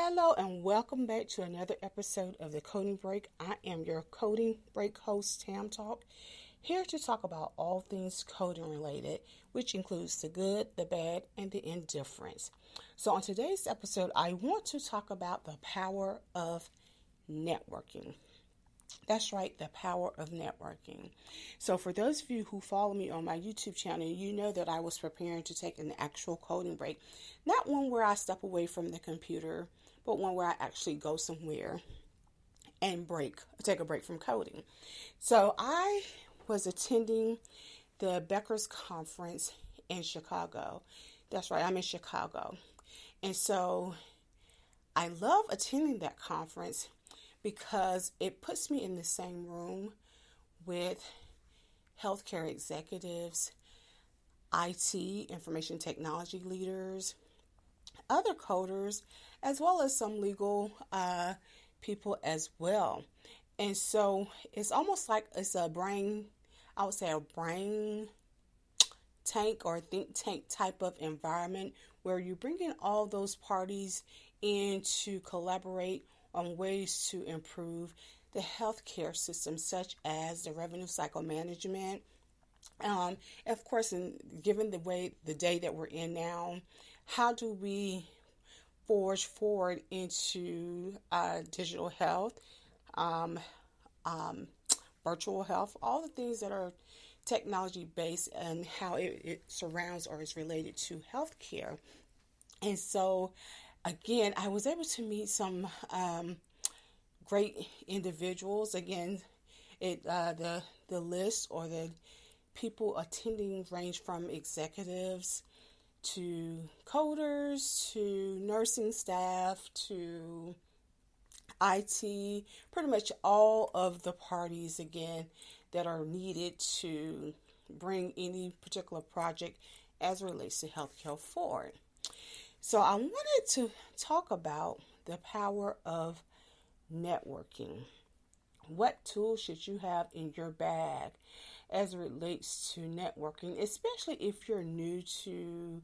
Hello and welcome back to another episode of the Coding Break. I am your Coding Break host, Tam Talk, here to talk about all things coding related, which includes the good, the bad, and the indifference. So on today's episode, I want to talk about the power of networking. That's right, the power of networking. So for those of you who follow me on my YouTube channel, you know that I was preparing to take an actual coding break. Not one where I step away from the computer, but one where I actually go somewhere and take a break from coding. So I was attending the Becker's conference in Chicago. That's right, I'm in Chicago. And so I love attending that conference because it puts me in the same room with healthcare executives, IT, information technology leaders, other coders, as well as some legal people as well. And so it's almost like it's a brain tank or think tank type of environment where you bring in all those parties in to collaborate on ways to improve the healthcare system, such as the revenue cycle management. Of course, given the day that we're in now, how do we forge forward into digital health, virtual health, all the things that are technology based and how it surrounds or is related to healthcare. And so again, I was able to meet some great individuals. Again, the list or the people attending range from executives to coders to nursing staff to IT, pretty much all of the parties again that are needed to bring any particular project as it relates to healthcare forward. So I wanted to talk about the power of networking. What tools should you have in your bag as it relates to networking, especially if you're new to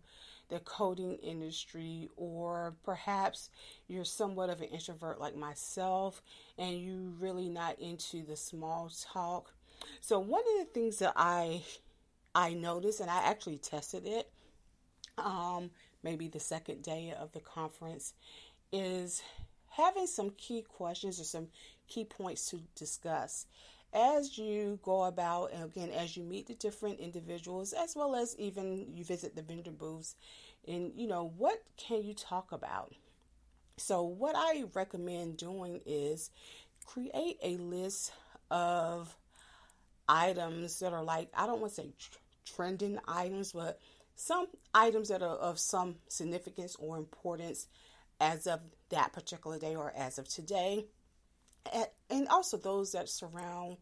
the coding industry, or perhaps you're somewhat of an introvert like myself and you really not into the small talk. So one of the things that I noticed, and I actually tested it, maybe the second day of the conference, is having some key questions or some key points to discuss as you go about, and again, as you meet the different individuals, as well as even you visit the vendor booths, and what can you talk about? So what I recommend doing is create a list of items that are like, I don't want to say trending items, but some items that are of some significance or importance as of that particular day or as of today, and also those that surround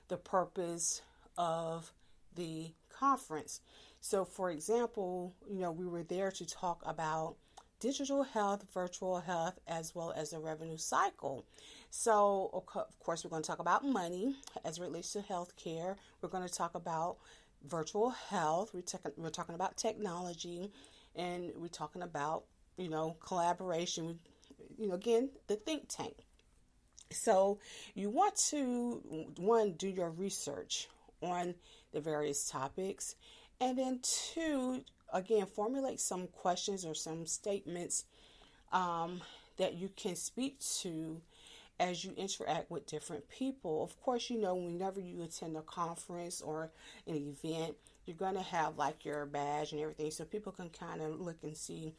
the purpose of the conference. So for example, we were there to talk about digital health, virtual health, as well as the revenue cycle. So of course, we're going to talk about money as it relates to healthcare. We're going to talk about virtual health. We're talking about technology, and we're talking about collaboration. Again, the think tank. So you want to, one, do your research on the various topics, and then two, again, formulate some questions or some statements that you can speak to as you interact with different people. Of course, whenever you attend a conference or an event, you're going to have like your badge and everything, so people can kind of look and see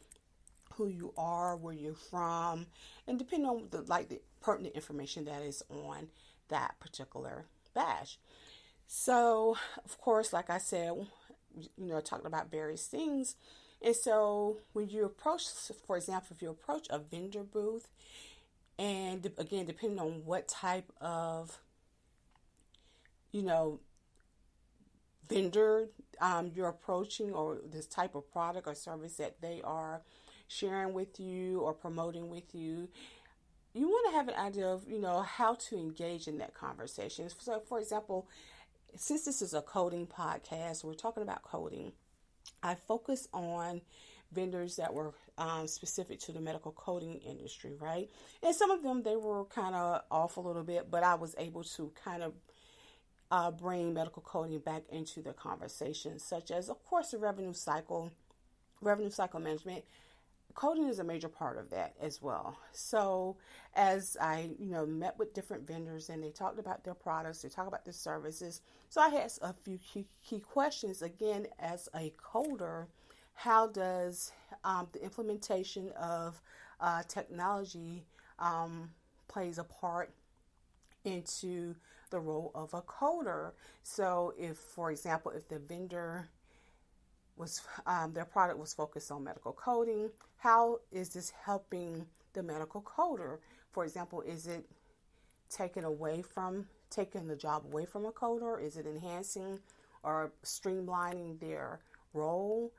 who you are, where you're from, and depending on the pertinent information that is on that particular badge. So, of course, like I said, talking about various things. And so when you approach, for example, if you approach a vendor booth, and again, depending on what type of, vendor you're approaching, or this type of product or service that they are sharing with you or promoting with you, you want to have an idea of, how to engage in that conversation. So, for example, since this is a coding podcast, we're talking about coding, I focus on vendors that were specific to the medical coding industry, right? And some of them, they were kind of off a little bit, but I was able to kind of bring medical coding back into the conversation, such as, of course, the revenue cycle management. Coding is a major part of that as well. So as I, met with different vendors and they talked about their products, they talked about their services. So I had a few key questions. Again, as a coder, how does the implementation of technology plays a part into the role of a coder? So if, for example, if the vendor was their product was focused on medical coding, how is this helping the medical coder? For example, is it taking the job away from a coder? Is it enhancing or streamlining their role?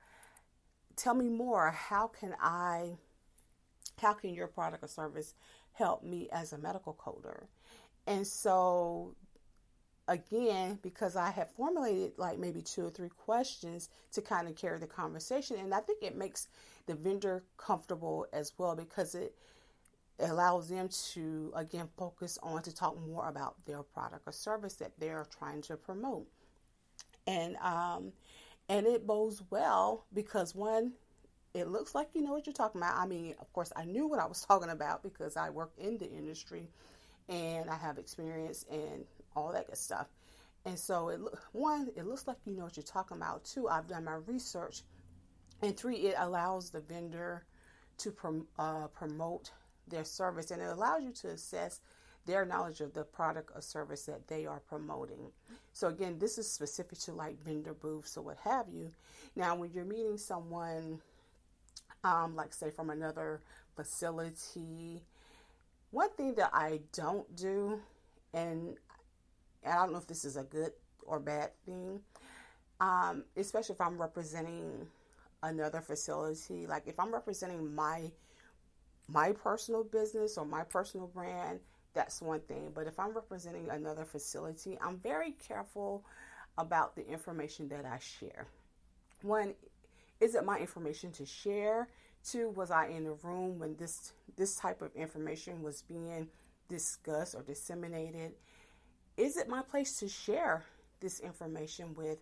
Tell me more. How can your product or service help me as a medical coder? And so again, because I have formulated like maybe 2 or 3 questions to kind of carry the conversation, and I think it makes the vendor comfortable as well, because it allows them to, again, focus on to talk more about their product or service that they're trying to promote. And it bodes well because, one, it looks like you know what you're talking about. I mean, of course, I knew what I was talking about because I work in the industry and I have experience and all that good stuff. And so, it looks like you know what you're talking about. 2, I've done my research. And 3, it allows the vendor to promote their service, and it allows you to assess their knowledge of the product or service that they are promoting. So again, this is specific to like vendor booths or what have you. Now, when you're meeting someone, like say from another facility, one thing that I don't do, and I don't know if this is a good or bad thing, especially if I'm representing another facility, like if I'm representing my personal business or my personal brand, that's one thing. But if I'm representing another facility, I'm very careful about the information that I share. 1, is it my information to share? 2, was I in the room when this type of information was being discussed or disseminated? Is it my place to share this information with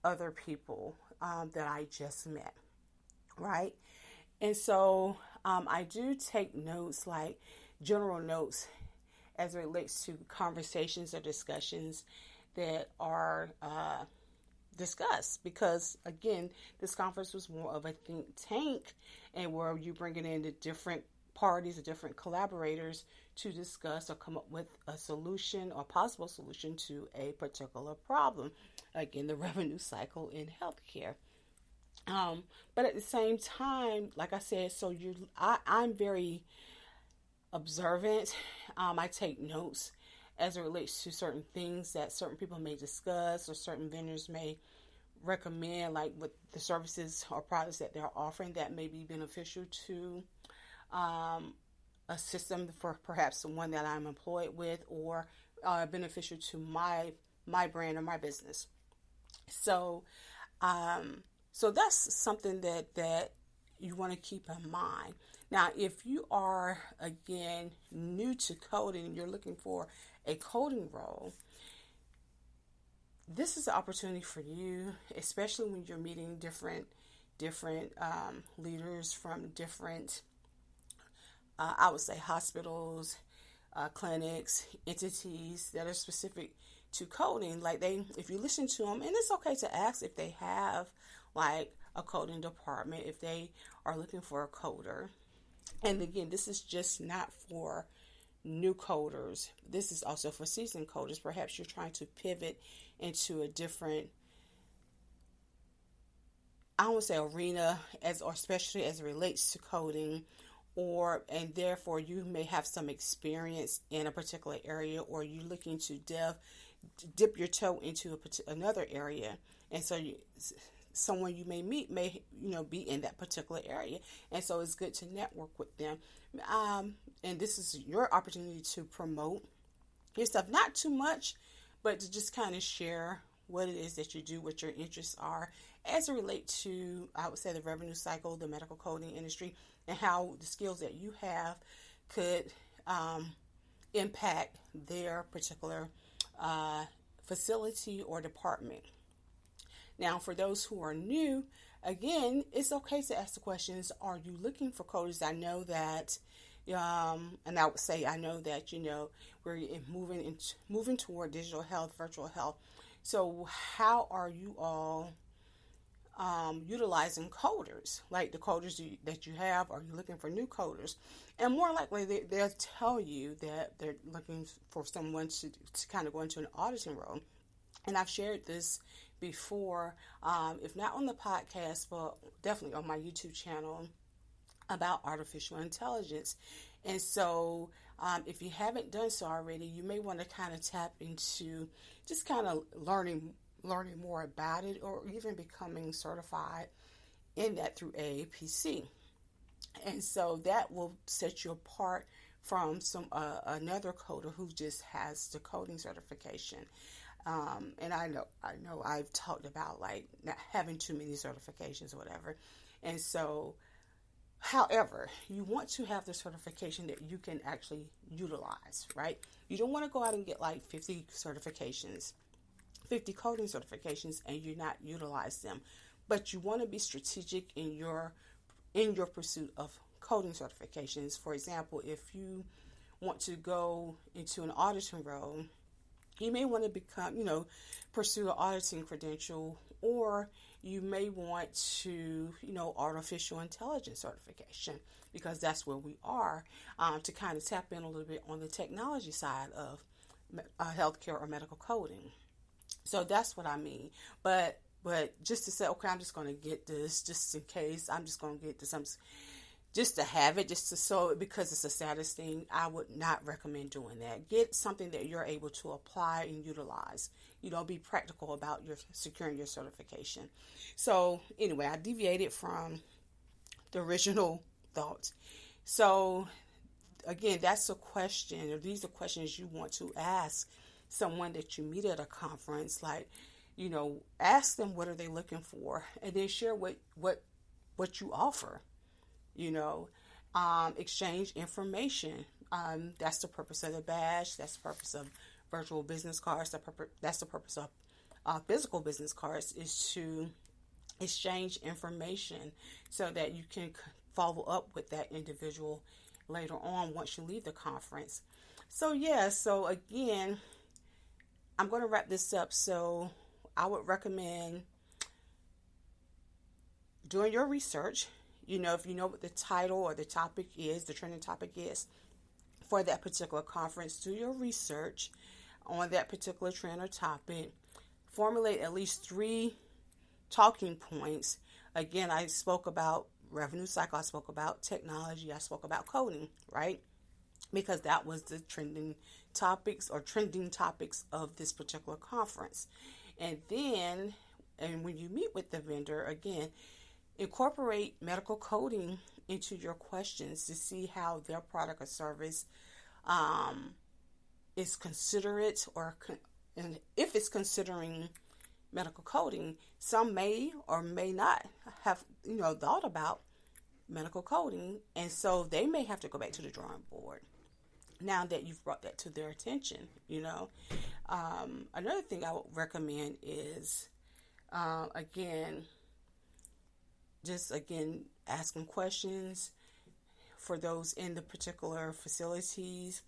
other people that I just met, right? And so I do take notes, like general notes, as it relates to conversations or discussions that are discussed, because again, this conference was more of a think tank, and where you bringing in the different parties or different collaborators to discuss or come up with a solution or possible solution to a particular problem. Again, the revenue cycle in healthcare. But at the same time, like I said, I'm very observant. I take notes as it relates to certain things that certain people may discuss or certain vendors may recommend, like with the services or products that they're offering that may be beneficial to a system for perhaps the one that I'm employed with, or beneficial to my brand or my business. So that's something that you want to keep in mind. Now, if you are, again, new to coding, you're looking for a coding role, this is an opportunity for you, especially when you're meeting different leaders from different, I would say, hospitals, clinics, entities that are specific to coding. Like if you listen to them, and it's okay to ask if they have like a coding department, if they are looking for a coder. And again, this is just not for new coders. This is also for seasoned coders. Perhaps you're trying to pivot into a different, I don't want to say arena, or especially as it relates to coding, and therefore you may have some experience in a particular area, or you're looking to dip your toe into another area, and so someone you may meet may be in that particular area, and so it's good to network with them. And this is your opportunity to promote your stuff, not too much, but to just kind of share what it is that you do, what your interests are, as it relates to, I would say, the revenue cycle, the medical coding industry, and how the skills that you have could impact their particular facility or department. Now, for those who are new, again, it's okay to ask the questions, are you looking for coders? I know that, and I would say, I know that, we're moving toward digital health, virtual health. So how are you all utilizing coders, like the coders that you have? Are you looking for new coders? And more likely, they'll tell you that they're looking for someone to kind of go into an auditing role. And I've shared this before, if not on the podcast, but definitely on my YouTube channel, about artificial intelligence. And so if you haven't done so already, you may want to kind of tap into just kind of learning more about it, or even becoming certified in that through AAPC. And so that will set you apart from another coder who just has the coding certification. And I know I've talked about like not having too many certifications or whatever. And so, however, you want to have the certification that you can actually utilize, right? You don't want to go out and get like 50 coding certifications and you not utilize them. But you want to be strategic in your pursuit of coding certifications. For example, if you want to go into an auditing role, you may want to pursue an auditing credential, or you may want to, artificial intelligence certification, because that's where we are, to kind of tap in a little bit on the technology side of healthcare or medical coding. So that's what I mean. But just to say, okay, I'm just going to get this just in case. I'm just going to get this. Just to have it, because it's a status thing, I would not recommend doing that. Get something that you're able to apply and utilize. Be practical about securing your certification. So anyway, I deviated from the original thoughts. So again, that's a question, or these are questions you want to ask someone that you meet at a conference. Like, ask them what are they looking for, and then share what you offer. Exchange information. That's the purpose of the badge. That's the purpose of virtual business cards. That's the purpose of physical business cards, is to exchange information so that you can follow up with that individual later on once you leave the conference. So again, I'm going to wrap this up. So I would recommend doing your research. If you know what the title or the topic is, the trending topic is for that particular conference, do your research on that particular trend or topic. Formulate at least 3 talking points. Again, I spoke about revenue cycle, I spoke about technology, I spoke about coding, right? Because that was the trending topics of this particular conference. And when you meet with the vendor, again, incorporate medical coding into your questions to see how their product or service is considerate, and if it's considering medical coding. Some may or may not have thought about medical coding, and so they may have to go back to the drawing board now that you've brought that to their attention. Another thing I would recommend is asking questions for those in the particular facilities.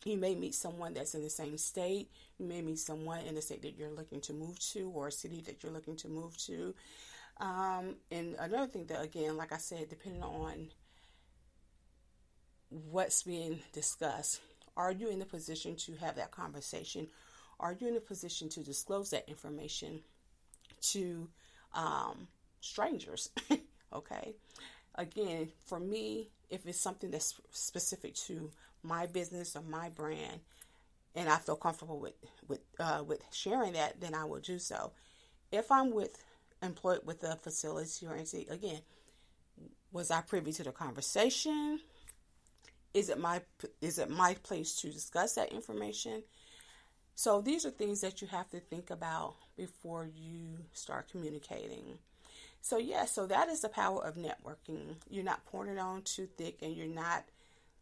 You may meet someone that's in the same state. You may meet someone in the state that you're looking to move to, or a city that you're looking to move to. And another thing that, again, like I said, depending on what's being discussed, are you in the position to have that conversation? Are you in a position to disclose that information to strangers? Okay. Again, for me, if it's something that's specific to my business or my brand, and I feel comfortable with sharing that, then I will do so. If I'm employed with a facility or entity, again, was I privy to the conversation? Is it my place to discuss that information? So these are things that you have to think about before you start communicating. So yeah, so that is the power of networking. You're not pouring it on too thick, and you're not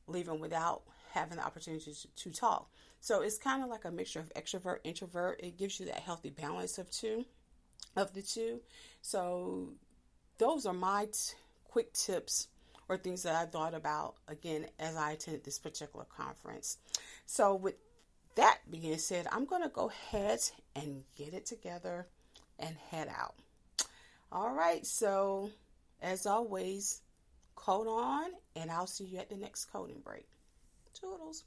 leaving without having the opportunity to talk. So it's kind of like a mixture of extrovert, introvert. It gives you that healthy balance of the two. So those are my quick tips or things that I thought about again as I attended this particular conference. So with that being said, I'm going to go ahead and get it together and head out. All right, so as always, code on, and I'll see you at the next coding break. Toodles.